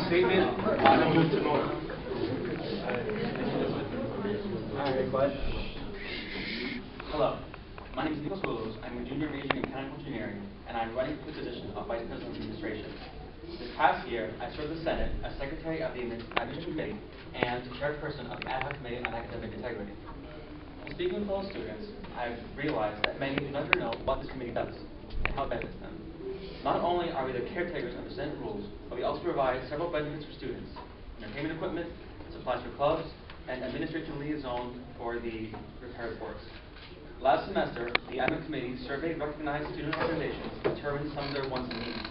statement, then move to vote. Hello, my name is Niko Scoullos. I'm a junior majoring in mechanical engineering, and I'm running for the position of Vice President of Administration. This past year, I served the Senate as Secretary of the Administration Committee and Chairperson of the Ad Hoc Committee on Academic Integrity. When speaking with fellow students, I've realized that many do not know what this committee does and how it benefits them. Not only are we the caretakers of the Senate rules, but we also provide several benefits for students: entertainment equipment, supplies for clubs, and administration liaison for the repair reports. Last semester, the Admin Committee surveyed recognized student organizations to determine some of their wants and needs.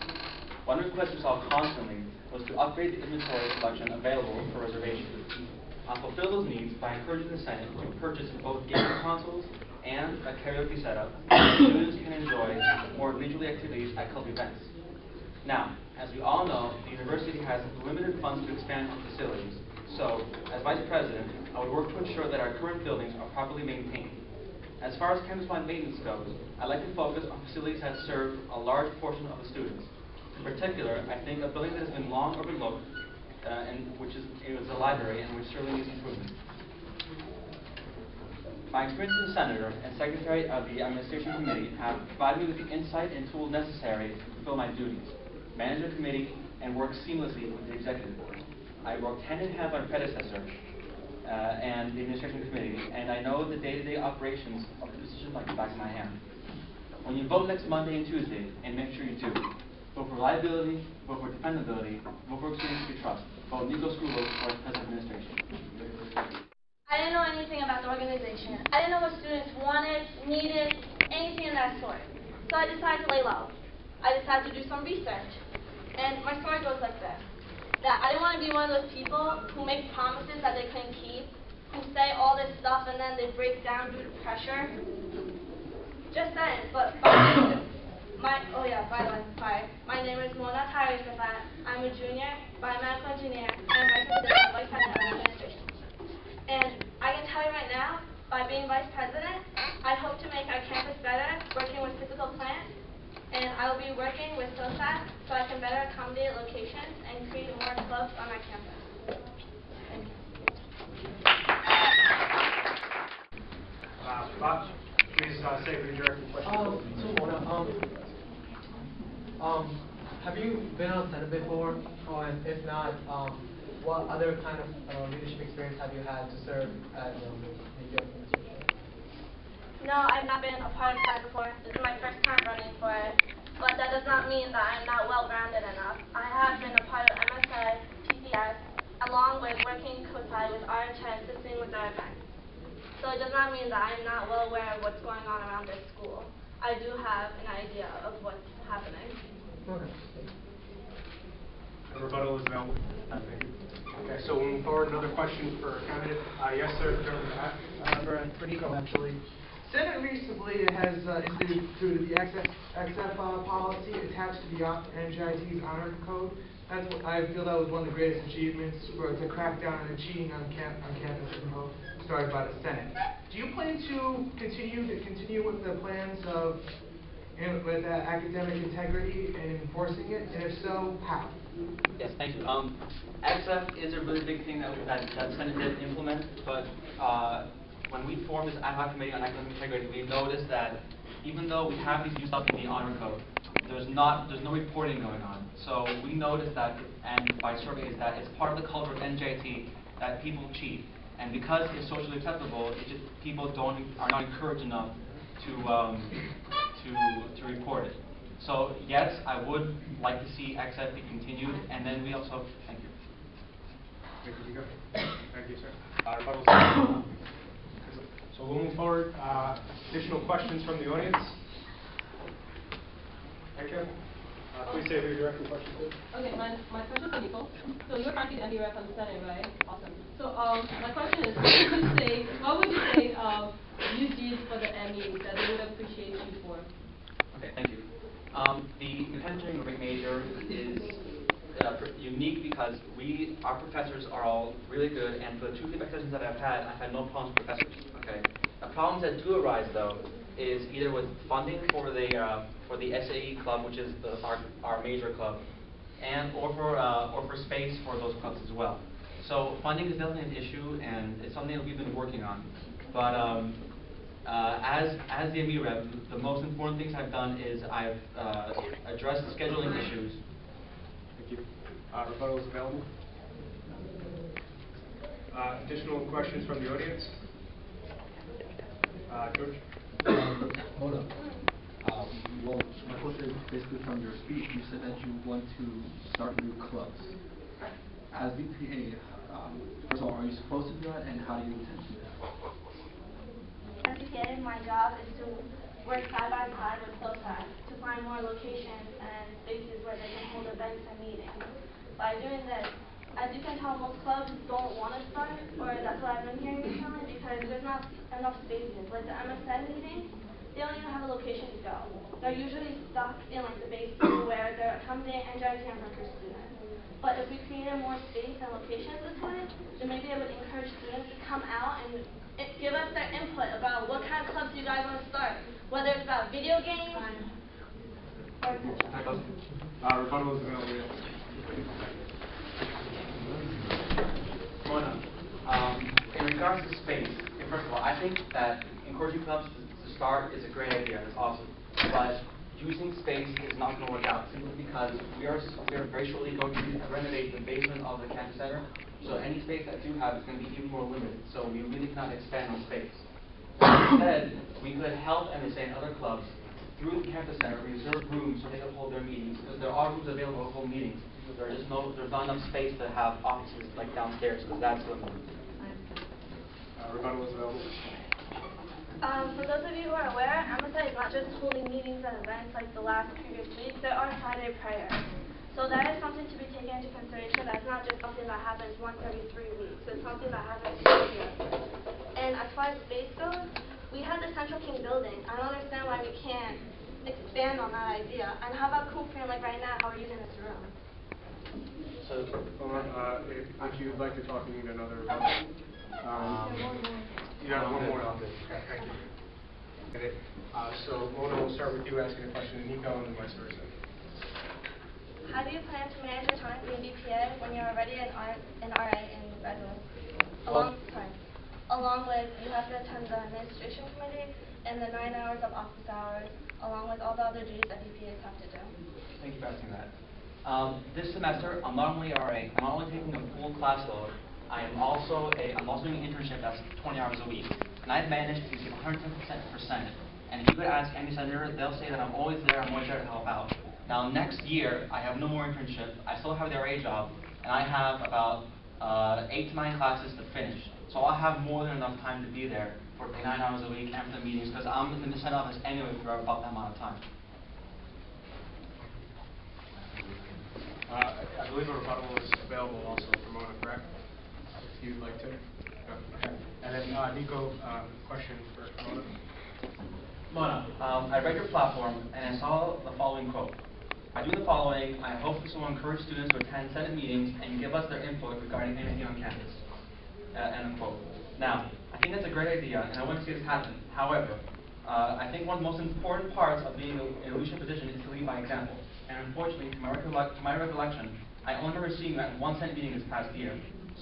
One request we saw constantly was to upgrade the inventory collection available for reservation. I'll fulfill those needs by encouraging the Senate to purchase both gaming consoles and a karaoke setup so students can enjoy more leisurely activities at club events. Now, as we all know, the university has limited funds to expand its facilities, so, as Vice President, I would work to ensure that our current buildings are properly maintained. As far as campus-wide maintenance goes, I'd like to focus on facilities that serve a large portion of the students. In particular, I think a building that has been long overlooked, it was a library, and which certainly needs improvement. My experience as a senator and secretary of the Administration Committee have provided me with the insight and tools necessary to fulfill my duties, manage a committee, and work seamlessly with the executive board. I worked hand-in-hand with my predecessor and the Administration Committee, and I know the day-to-day operations of the position like the back of my hand. When you vote next Monday and Tuesday, and make sure you do, vote for reliability, vote for dependability, vote for experience we trust. Vote Niko Scoullos for President of Administration. I didn't know anything about the organization. I didn't know what students wanted, needed, anything of that sort. So I decided to lay low. I decided to do some research. And my story goes like this. That I didn't want to be one of those people who make promises that they couldn't keep, who say all this stuff and then they break down due to pressure. Just then, but by the way, sorry. My name is Taherisefat. I'm a junior biomedical engineer and vice president of administration. And I can tell you right now, by being vice president, I hope to make our campus better, working with physical plants, and I will be working with SOSAT so I can better accommodate locations and create more clubs on our campus. Thank you. Bob, please say who you're directing questions. So Mona, have you been on Senate before? Or if not, what other kind of leadership experience have you had to serve as the administration? No, I've not been a part of Senate before. This is my first time running for it. But that does not mean that I'm not well-rounded enough. I have been a part of MSI, PCS, along with working co-side with RH and assisting with our events. So it does not mean that I'm not well aware of what's going on around this school. I do have an idea of what's happening. Okay. The rebuttal is available. Thank you. Okay, so we'll move forward. Another question for a candidate. Yes, sir. For Niko, actually. Senate recently has instituted the XF policy attached to the NJIT's honor code. That's what I feel that was one of the greatest achievements to crack down on the cheating on campus started by the Senate. Do you plan to continue with the plans of with academic integrity and enforcing it, and if so, how? Yes, thank you. XF is a really big thing that the Senate did implement, but when we formed this ad hoc committee on academic integrity, we noticed that even though we have these new stuff in the honor code, there's no reporting going on. So we noticed that, and by surveys, that it's part of the culture of NJIT that people cheat, and because it's socially acceptable, people are not encouraged enough to report it. So yes, I would like to see XF be continued, and then we also thank you. Thank you, sir. So we'll move forward. Additional questions from the audience? Thank you. Please say who you're directing questions to. Okay, my question is for Niko. So you're currently the MD rep on the Senate, right? Awesome. So my question is, what would you say you did for the ME that they would appreciate you for? Okay, thank you. The mechanical engineering major is unique because our professors are all really good, and for the 2 feedback sessions that I've had no problems with professors. Okay. The problems that do arise though is either with funding for the SAE club, which is our major club, and or for space for those clubs as well. So funding is definitely an issue, and it's something that we've been working on. But as the ME rep, the most important things I've done is I've addressed the scheduling issues. Thank you. Rebuttal is available. Additional questions from the audience? George? Hold up. Well, my question is basically from your speech. You said that you want to start new clubs. As VPA, first of all, are you supposed to do that, and how do you intend to do that? As VPA, my job is to work side by side with Scoullos to find more locations and spaces where they can hold events and meetings. By doing this, as you can tell, most clubs don't want to start, or that's what I've been hearing recently, because there's not enough spaces. Like the MSN meetings, they don't even have a location to go. They're usually stuck in like the basement where they're accommodating NJIT and Rutgers students. But if we created more space and locations this way, then maybe it would encourage students to come out and give us their input about what kind of clubs you guys want to start, whether it's about video games or etc. Rebuttal is available. Mona, in regards to space, first of all, I think that encouraging clubs to start is a great idea. It's awesome. But using space is not going to work out simply because we are very shortly going to renovate the basement of the campus center. So any space that we do have is going to be even more limited. So we really cannot expand on space. Instead, we could help MSA and other clubs through the campus center reserve rooms so they can hold their meetings, because there are rooms available to hold meetings. There's not enough space to have offices like downstairs, because that's limited. Rebuttal is available. For those of you who are aware, MSI is not just holding meetings and events like the last previous week. There are Friday prayers. So that is something to be taken into consideration. That's not just something that happens once every 3 weeks. It's something that happens regularly. And as far as space goes, we have the Central King building. I don't understand why we can't expand on that idea. And how about Cooper, like right now, how we're using this room? So, if you'd like to talk, you need another rebuttal. You have one more. Okay, thank you. Okay. So, Mona, we'll start with you asking a question to Niko, and then vice versa. How do you plan to manage your time in BPA when you're already an RA in residence? Along with, you have to attend the administration committee and the 9 hours of office hours, along with all the other duties that BPAs have to do. thank you for asking that. This semester, I'm not only RA, I'm not only taking a full class load, I'm also doing an internship that's 20 hours a week, and I've managed to get 110%. And if you could ask any senator, they'll say that I'm always there to help out. Now next year, I have no more internship, I still have the RA job, and I have about 8 to 9 classes to finish. So I'll have more than enough time to be there for 9 hours a week after the meetings, because I'm in the Senate office anyway for about that amount of time. I believe a rebuttal is available also for Mona, correct? If you'd like to. Okay. And then Niko, question for Mona. Mona, I read your platform and I saw the following quote. I do the following, I hope this will encourage students to attend Senate meetings and give us their input regarding anything on campus. End of quote. Now, I think that's a great idea and I want to see this happen. However, I think one of the most important parts of being in a leadership position is to lead by example. And unfortunately, to my recollection, I only remember seeing you at one Senate meeting this past year.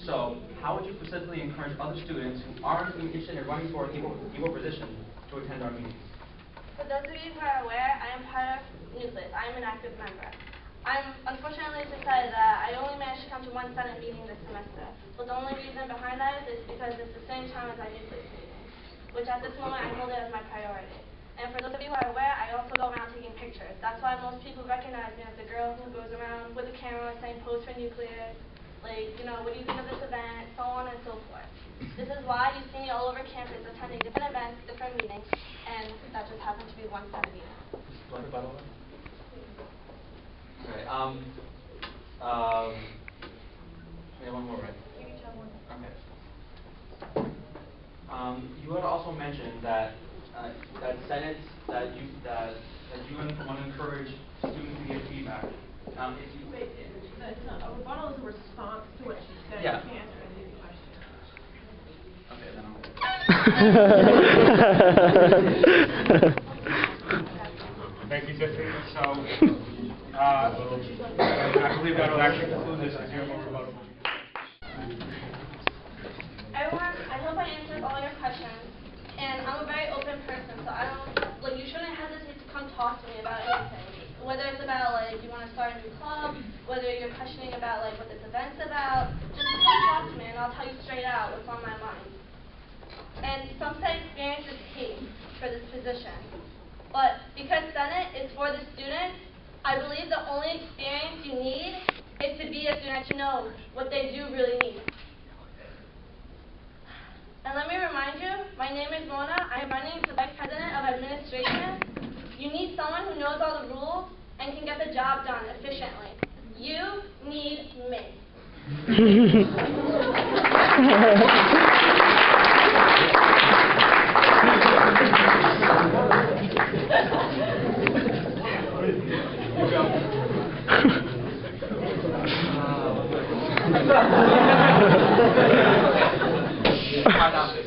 So, how would you specifically encourage other students who aren't even interested in running for an equal position to attend our meetings? For those of you who are aware, I am part of Nucleus. I am an active member. I'm unfortunately decided that I only managed to come to one Senate meeting this semester. But the only reason behind that is because it's the same time as our Nucleus meeting, which at this moment I hold it as my priority. And for those of you who are aware, I also go around taking pictures. That's why most people recognize me as the girl who goes around with a camera saying post for Nucleus, like, you know, what do you think of this event, so on and so forth. This is why you see me all over campus attending different events, different meetings, and that just happened to be one Senate meeting. Okay, yeah, one more, right? You each have one. Okay. You had also mentioned that that you want to encourage students to give feedback. If you Wait, a rebuttal is a response to what she said. Yeah. You can't answer any question. Okay, then Thank you, Tiffany. So, I believe that will actually conclude this because you have more rebuttal. Everyone, I hope I answered all your questions. And I'm a very open person, so you shouldn't hesitate to come talk to me about anything. Whether it's about, you want to start a new club, whether you're questioning about, what this event's about, just come talk to me and I'll tell you straight out what's on my mind. And some say experience is key for this position. But because Senate is for the students, I believe the only experience you need is to be a student to know what they do really need. And let me remind you, my name is Mona. I am running for Vice President of Administration. You need someone who knows all the rules and can get the job done efficiently. You need me.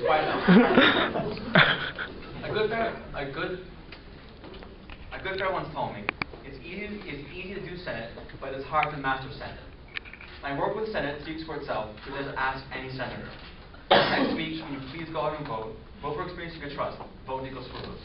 Quiet down. A good friend once told me, it's easy to do Senate, but it's hard to master Senate. My work with Senate speaks for itself, so just ask any senator. Next week, can you please go out and vote? Vote for experience you can trust. Vote Niko Scoullos.